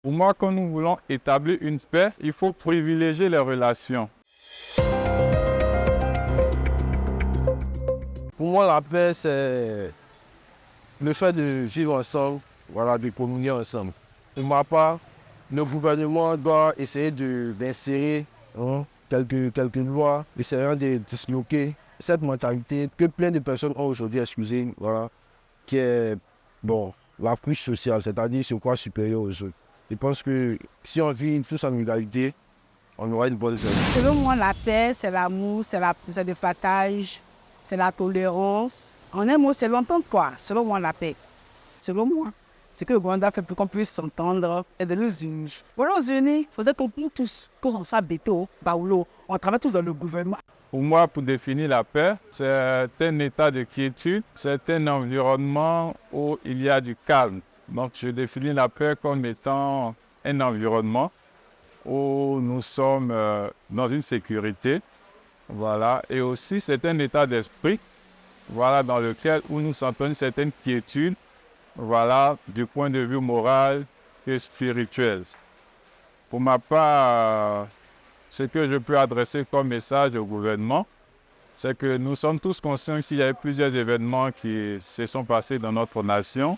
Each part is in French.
Pour moi, quand nous voulons établir une paix, il faut privilégier les relations. Pour moi, la paix, c'est le fait de vivre ensemble, voilà, de communier ensemble. Pour ma part, le gouvernement doit essayer d'insérer quelques lois, essayant de disloquer cette mentalité que plein de personnes ont aujourd'hui, excusez, voilà, qui est, bon, la couche sociale, c'est-à-dire se croire supérieur aux autres. Je pense que si on vit tous en égalité, on aura une bonne vie. Selon moi, la paix, c'est l'amour, c'est le partage, c'est la tolérance. En un mot, c'est l'entente, quoi. Selon moi, la paix. Selon moi. C'est que le Rwanda fait pour qu'on puisse s'entendre et de nous unir. Pour nous unir, il faudrait qu'on puisse tous, qu'on soit béto, baoulot, on travaille tous dans le gouvernement. Pour moi, pour définir la paix, c'est un état de quiétude, c'est un environnement où il y a du calme. Donc, je définis la paix comme étant un environnement où nous sommes dans une sécurité, voilà, et aussi c'est un état d'esprit, voilà, dans lequel où nous sentons une certaine quiétude, voilà, du point de vue moral et spirituel. Pour ma part, ce que je peux adresser comme message au gouvernement, c'est que nous sommes tous conscients qu'il y a eu plusieurs événements qui se sont passés dans notre nation,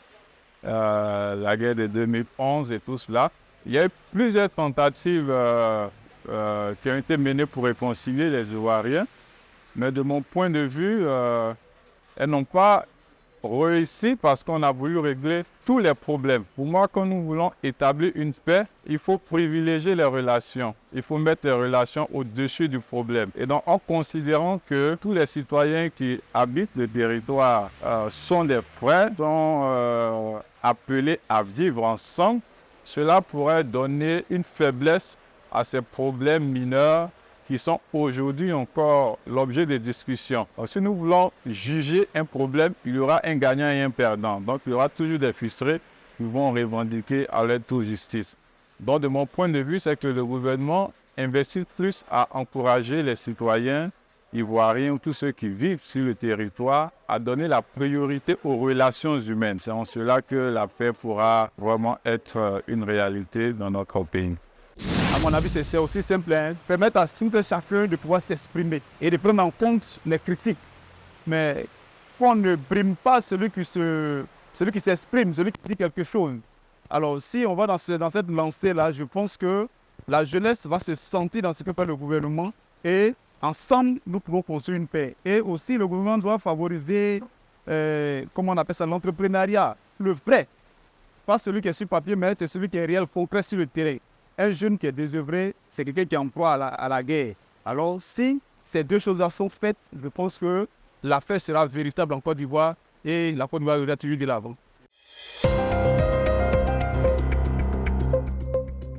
la guerre de 2011 et tout cela. Il y a eu plusieurs tentatives qui ont été menées pour réconcilier les Ivoiriens, mais de mon point de vue, elles n'ont pas réussi parce qu'on a voulu régler tous les problèmes. Pour moi, quand nous voulons établir une paix, il faut privilégier les relations. Il faut mettre les relations au-dessus du problème. Et donc, en considérant que tous les citoyens qui habitent le territoire sont des frères, sont appelés à vivre ensemble, cela pourrait donner une faiblesse à ces problèmes mineurs qui sont aujourd'hui encore l'objet de discussions. Alors, si nous voulons juger un problème, il y aura un gagnant et un perdant. Donc, il y aura toujours des frustrés qui vont revendiquer à leur tour justice. Donc, de mon point de vue, c'est que le gouvernement investit plus à encourager les citoyens ivoiriens ou tous ceux qui vivent sur le territoire à donner la priorité aux relations humaines. C'est en cela que la paix pourra vraiment être une réalité dans notre pays. À mon avis, c'est aussi simple, permettre à tout un chacun de pouvoir s'exprimer et de prendre en compte les critiques. Mais qu'on ne brime pas celui qui s'exprime, celui qui dit quelque chose. Alors, si on va dans cette lancée-là, je pense que la jeunesse va se sentir dans ce que fait le gouvernement et ensemble, nous pouvons construire une paix. Et aussi, le gouvernement doit favoriser, comment on appelle ça, l'entrepreneuriat, le vrai. Pas celui qui est sur papier, mais c'est celui qui est réel, concret sur le terrain. Un jeune qui est désœuvré, c'est quelqu'un qui emploie à la guerre. Alors, si ces deux choses-là sont faites, je pense que l'affaire sera véritable en Côte d'Ivoire et la Côte d'Ivoire devrait toujours de l'avant.